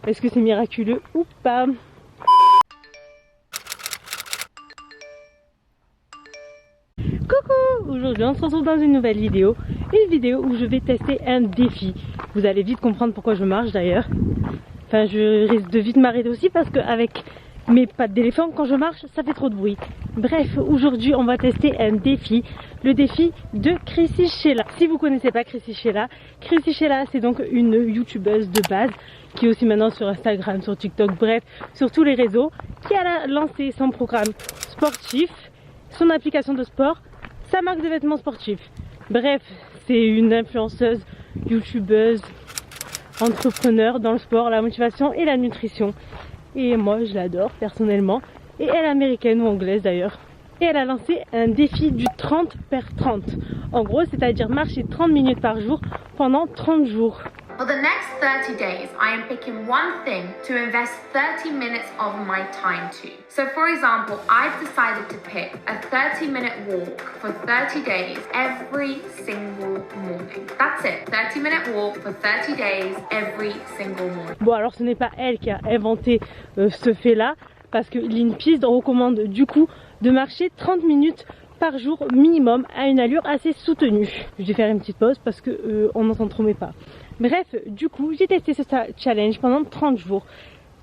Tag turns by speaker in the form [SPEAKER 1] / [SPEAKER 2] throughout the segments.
[SPEAKER 1] Est-ce que c'est miraculeux ou pas? Coucou! Aujourd'hui on se retrouve dans une nouvelle vidéo. Une vidéo où je vais tester un défi. Vous allez vite comprendre pourquoi je marche d'ailleurs. Enfin je risque de vite m'arrêter aussi parce qu'avec mes pattes d'éléphant quand je marche ça fait trop de bruit. Bref, aujourd'hui on va tester un défi. Le défi de Chrissy Sheila. Si vous connaissez pas Chrissy Sheila c'est donc une youtubeuse de base qui est aussi maintenant sur Instagram, sur TikTok, bref, sur tous les réseaux, qui a lancé son programme sportif, son application de sport, sa marque de vêtements sportifs. Bref, c'est une influenceuse, youtubeuse, entrepreneur dans le sport, la motivation et la nutrition. Et moi, je l'adore personnellement. Et elle est américaine ou anglaise d'ailleurs. Et elle a lancé un défi du 30x30. En gros, c'est-à-dire marcher 30 minutes par jour pendant 30 jours.
[SPEAKER 2] For the next 30 days, I am picking one thing to invest 30 minutes of my time to. So for example, I've decided to pick a 30-minute walk for 30 days every single morning. That's it, 30-minute walk for 30 days every single morning.
[SPEAKER 1] Bon, alors ce n'est pas elle qui a inventé ce fait-là, parce que l'INPI recommande du coup de marcher 30 minutes par jour minimum à une allure assez soutenue. Je vais faire une petite pause parce que on entend trop mes pas. Bref, du coup, j'ai testé ce challenge pendant 30 jours.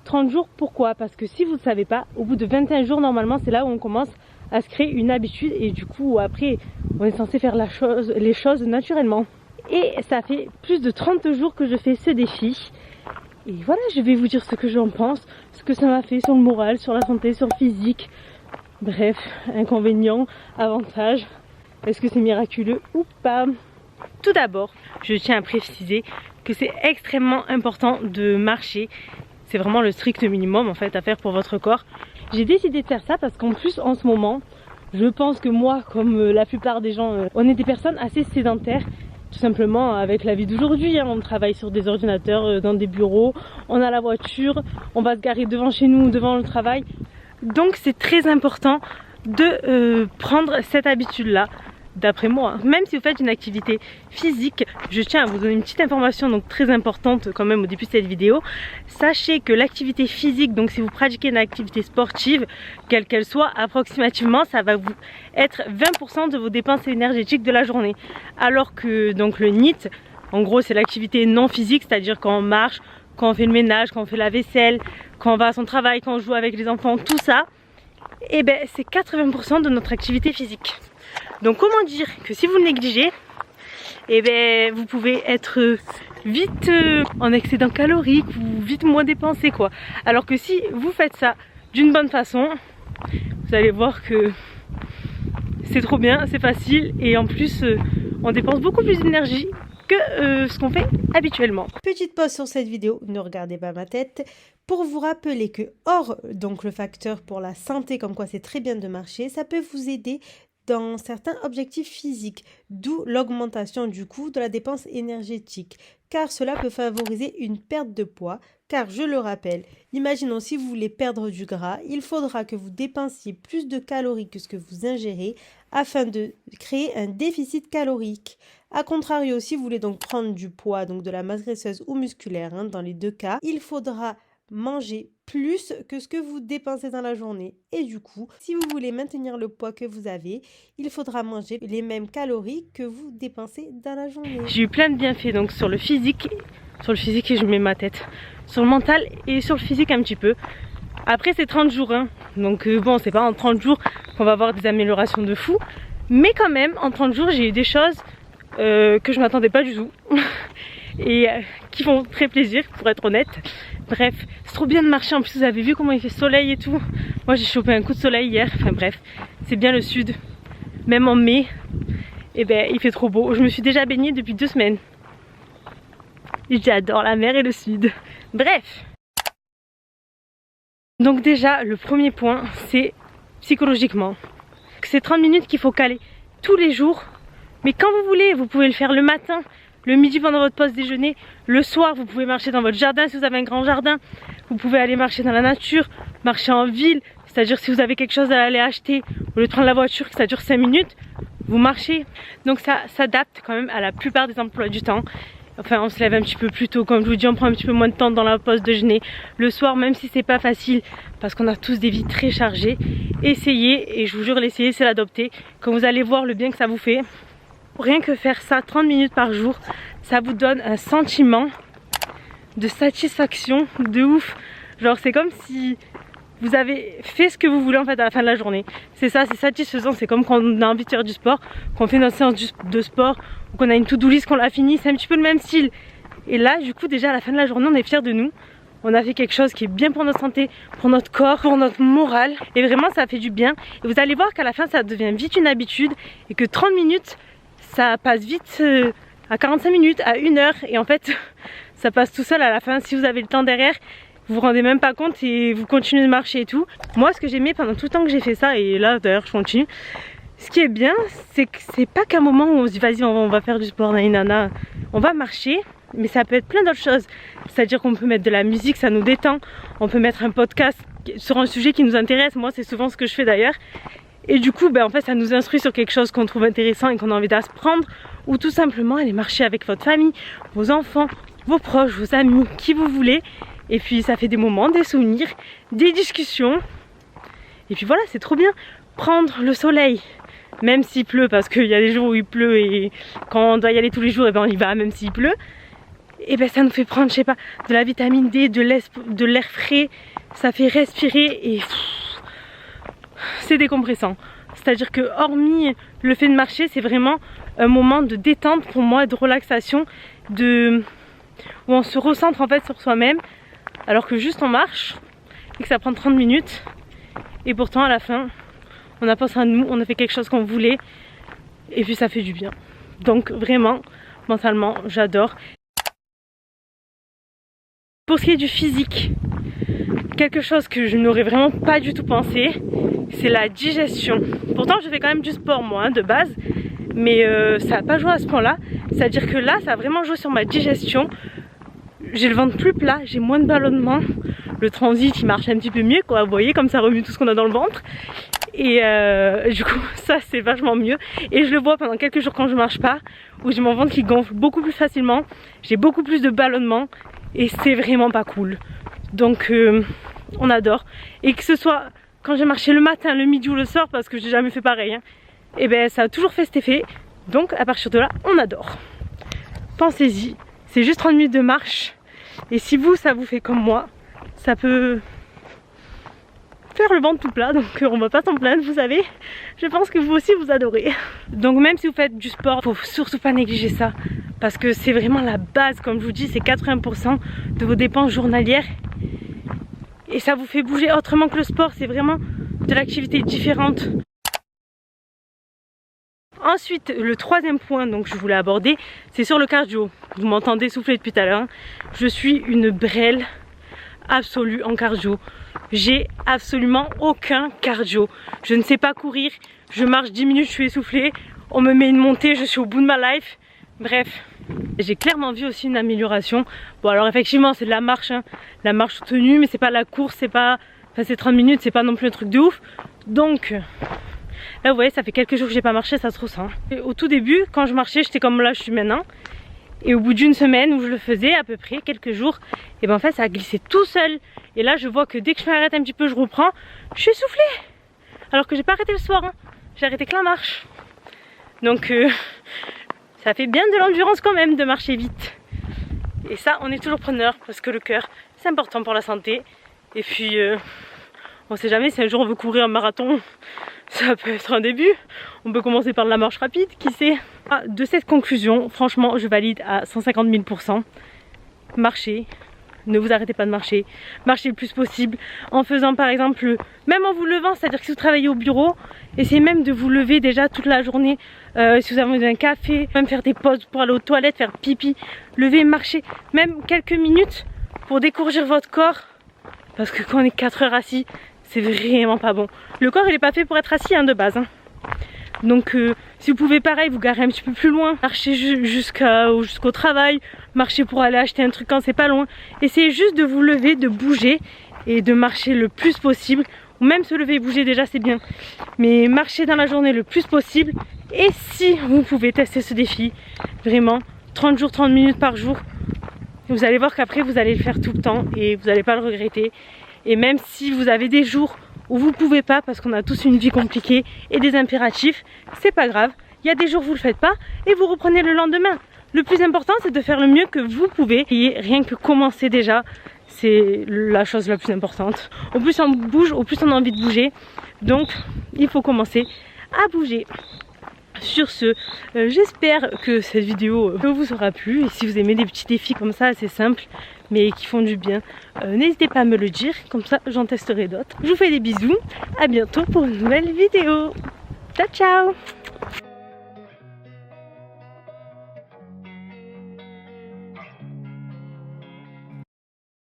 [SPEAKER 1] 30 jours, pourquoi? Parce que si vous ne savez pas, au bout de 21 jours, normalement, c'est là où on commence à se créer une habitude et du coup, après, on est censé faire les choses naturellement. Et ça fait plus de 30 jours que je fais ce défi. Et voilà, je vais vous dire ce que j'en pense, ce que ça m'a fait sur le moral, sur la santé, sur le physique. Bref, inconvénients, avantages. Est-ce que c'est miraculeux ou pas? Tout d'abord, je tiens à préciser que c'est extrêmement important de marcher. C'est vraiment le strict minimum en fait à faire pour votre corps. J'ai décidé de faire ça parce qu'en plus en ce moment, je pense que moi, comme la plupart des gens, on est des personnes assez sédentaires. Tout simplement avec la vie d'aujourd'hui, on travaille sur des ordinateurs, dans des bureaux, on a la voiture, on va se garer devant chez nous, devant le travail. Donc c'est très important de prendre cette habitude-là. D'après moi, même si vous faites une activité physique, je tiens à vous donner une petite information donc très importante quand même au début de cette vidéo. Sachez que l'activité physique, donc si vous pratiquez une activité sportive, quelle qu'elle soit, approximativement, ça va vous être 20% de vos dépenses énergétiques de la journée. Alors que donc le NEAT, en gros c'est l'activité non physique, c'est-à-dire quand on marche, quand on fait le ménage, quand on fait la vaisselle, quand on va à son travail, quand on joue avec les enfants, tout ça, et ben c'est 80% de notre activité physique. Donc comment dire que si vous le négligez, eh ben, vous pouvez être vite en excédent calorique ou vite moins dépensé quoi. Alors que si vous faites ça d'une bonne façon, vous allez voir que c'est trop bien, c'est facile et en plus on dépense beaucoup plus d'énergie que ce qu'on fait habituellement. Petite pause sur cette vidéo, ne regardez pas ma tête, pour vous rappeler que hors donc le facteur pour la santé comme quoi c'est très bien de marcher, ça peut vous aider dans certains objectifs physiques, d'où l'augmentation du coût de la dépense énergétique, car cela peut favoriser une perte de poids, car je le rappelle, imaginons si vous voulez perdre du gras, il faudra que vous dépensiez plus de calories que ce que vous ingérez afin de créer un déficit calorique. A contrario, si vous voulez donc prendre du poids, donc de la masse graisseuse ou musculaire, dans les deux cas, il faudra manger plus que ce que vous dépensez dans la journée et du coup si vous voulez maintenir le poids que vous avez, il faudra manger les mêmes calories que vous dépensez dans la journée. J'ai eu plein de bienfaits donc sur le physique et je mets ma tête sur le mental et sur le physique un petit peu. Après c'est 30 jours donc bon c'est pas en 30 jours qu'on va avoir des améliorations de fou, mais quand même en 30 jours j'ai eu des choses que je m'attendais pas du tout et qui font très plaisir pour être honnête. Bref, c'est trop bien de marcher, en plus vous avez vu comment il fait soleil et tout. Moi j'ai chopé un coup de soleil hier, enfin bref, c'est bien le sud. Même en mai, et ben il fait trop beau. Je me suis déjà baignée depuis 2 semaines. J'adore la mer et le sud. Bref. Donc déjà, le premier point, c'est psychologiquement. C'est 30 minutes qu'il faut caler tous les jours. Mais quand vous voulez, vous pouvez le faire le matin, le midi pendant votre pause déjeuner, le soir vous pouvez marcher dans votre jardin si vous avez un grand jardin, vous pouvez aller marcher dans la nature, marcher en ville, c'est-à-dire si vous avez quelque chose à aller acheter, au lieu de prendre la voiture que ça dure 5 minutes, vous marchez. Donc ça s'adapte quand même à la plupart des emplois du temps Enfin, on se lève un petit peu plus tôt, comme je vous dis, on prend un petit peu moins de temps dans la pause déjeuner. Le soir, même si c'est pas facile, parce qu'on a tous des vies très chargées, essayez, et je vous jure, l'essayer, c'est l'adopter. Quand vous allez voir le bien que ça vous fait, rien que faire ça 30 minutes par jour, ça vous donne un sentiment de satisfaction de ouf. Genre, c'est comme si vous avez fait ce que vous voulez en fait à la fin de la journée. C'est ça, c'est satisfaisant. C'est comme quand on a envie de faire du sport, qu'on fait notre séance de sport, ou qu'on a une to-do list, qu'on l'a fini. C'est un petit peu le même style. Et là, du coup, déjà à la fin de la journée, on est fiers de nous. On a fait quelque chose qui est bien pour notre santé, pour notre corps, pour notre morale. Et vraiment, ça fait du bien. Et vous allez voir qu'à la fin, ça devient vite une habitude. Et que 30 minutes, ça passe vite à 45 minutes, à 1 heure. Et en fait, ça passe tout seul à la fin. Si vous avez le temps derrière, vous vous rendez même pas compte et vous continuez de marcher et tout. Moi, ce que j'ai aimé pendant tout le temps que j'ai fait ça, et là d'ailleurs je continue, ce qui est bien, c'est que c'est pas qu'un moment où on se dit vas-y on va faire du sport, nana. On va marcher, mais ça peut être plein d'autres choses. C'est-à-dire qu'on peut mettre de la musique, ça nous détend. On peut mettre un podcast sur un sujet qui nous intéresse. Moi, c'est souvent ce que je fais d'ailleurs. Et du coup, en fait, ça nous instruit sur quelque chose qu'on trouve intéressant et qu'on a envie d'apprendre. Ou tout simplement aller marcher avec votre famille, vos enfants, vos proches, vos amis, qui vous voulez. Et puis ça fait des moments, des souvenirs, des discussions. Et puis voilà, c'est trop bien. Prendre le soleil, même s'il pleut, parce qu'il y a des jours où il pleut et quand on doit y aller tous les jours, et on y va même s'il pleut. Et ça nous fait prendre, je sais pas, de la vitamine D, de l'air frais. Ça fait respirer et c'est décompressant. C'est-à-dire que hormis le fait de marcher, c'est vraiment un moment de détente pour moi, de relaxation, où on se recentre en fait sur soi-même. Alors que juste on marche et que ça prend 30 minutes et pourtant à la fin on a pensé à nous, on a fait quelque chose qu'on voulait et puis ça fait du bien. Donc vraiment mentalement j'adore. Pour ce qui est du physique, quelque chose que je n'aurais vraiment pas du tout pensé, c'est la digestion. Pourtant je fais quand même du sport moi de base, mais ça n'a pas joué à ce point là. C'est à dire que là ça a vraiment joué sur ma digestion. J'ai le ventre plus plat, j'ai moins de ballonnement, le transit il marche un petit peu mieux quoi, vous voyez comme ça remue tout ce qu'on a dans le ventre. Et du coup ça c'est vachement mieux. Et je le vois pendant quelques jours quand je marche pas, où j'ai mon ventre qui gonfle beaucoup plus facilement, j'ai beaucoup plus de ballonnement et c'est vraiment pas cool. Donc on adore. Et que ce soit quand j'ai marché le matin, le midi ou le soir, parce que j'ai jamais fait pareil, et ça a toujours fait cet effet. Donc à partir de là on adore. Pensez-y, c'est juste 30 minutes de marche. Et si vous, ça vous fait comme moi, ça peut faire le ventre tout plat, donc on va pas s'en plaindre, vous savez. Je pense que vous aussi vous adorez. Donc même si vous faites du sport, faut surtout pas négliger ça, parce que c'est vraiment la base, comme je vous dis, c'est 80% de vos dépenses journalières. Et ça vous fait bouger autrement que le sport, c'est vraiment de l'activité différente. Ensuite, le troisième point donc je voulais aborder, c'est sur le cardio. Vous m'entendez souffler depuis tout à l'heure. Je suis une brêle absolue en cardio. J'ai absolument aucun cardio. Je ne sais pas courir. Je marche 10 minutes, je suis essoufflée. On me met une montée, je suis au bout de ma life. Bref, j'ai clairement vu aussi une amélioration. Bon alors effectivement c'est de la marche, la marche soutenue, mais c'est pas la course, c'est pas... Enfin c'est 30 minutes, c'est pas non plus un truc de ouf. Donc... là vous voyez ça fait quelques jours que j'ai pas marché, ça se ressent. Et au tout début quand je marchais j'étais comme là je suis maintenant. Et au bout d'une semaine où je le faisais à peu près quelques jours, et en fait ça a glissé tout seul. Et là je vois que dès que je m'arrête un petit peu je reprends, je suis essoufflée. Alors que j'ai pas arrêté le soir, j'ai arrêté que la marche. Donc ça fait bien de l'endurance quand même de marcher vite. Et ça on est toujours preneur parce que le cœur c'est important pour la santé. Et puis on sait jamais si un jour on veut courir un marathon. Ça peut être un début, on peut commencer par de la marche rapide, qui sait. De cette conclusion, franchement, je valide à 150 000%. Marchez, ne vous arrêtez pas de marcher. Marchez le plus possible en faisant par exemple, même en vous levant, c'est-à-dire que si vous travaillez au bureau, essayez même de vous lever déjà toute la journée. Si vous avez besoin d'un café, même faire des pauses pour aller aux toilettes, faire pipi, lever, marcher, même quelques minutes pour découragir votre corps. Parce que quand on est 4 heures assis, c'est vraiment pas bon. Le corps il est pas fait pour être assis de base. Donc si vous pouvez pareil vous garer un petit peu plus loin, marcher jusqu'au travail, marcher pour aller acheter un truc quand c'est pas loin. Essayez juste de vous lever, de bouger et de marcher le plus possible. Ou même se lever et bouger déjà c'est bien. Mais marcher dans la journée le plus possible. Et si vous pouvez tester ce défi, vraiment 30 jours, 30 minutes par jour. Vous allez voir qu'après vous allez le faire tout le temps et vous n'allez pas le regretter. Et même si vous avez des jours où vous pouvez pas, parce qu'on a tous une vie compliquée et des impératifs, c'est pas grave. Il y a des jours où vous le faites pas et vous reprenez le lendemain. Le plus important, c'est de faire le mieux que vous pouvez. Et rien que commencer déjà, c'est la chose la plus importante. Au plus on bouge, au plus on a envie de bouger. Donc il faut commencer à bouger. Sur ce, j'espère que cette vidéo vous aura plu. Et si vous aimez des petits défis comme ça, assez simples, mais qui font du bien, n'hésitez pas à me le dire. Comme ça, j'en testerai d'autres. Je vous fais des bisous. À bientôt pour une nouvelle vidéo. Ciao, ciao!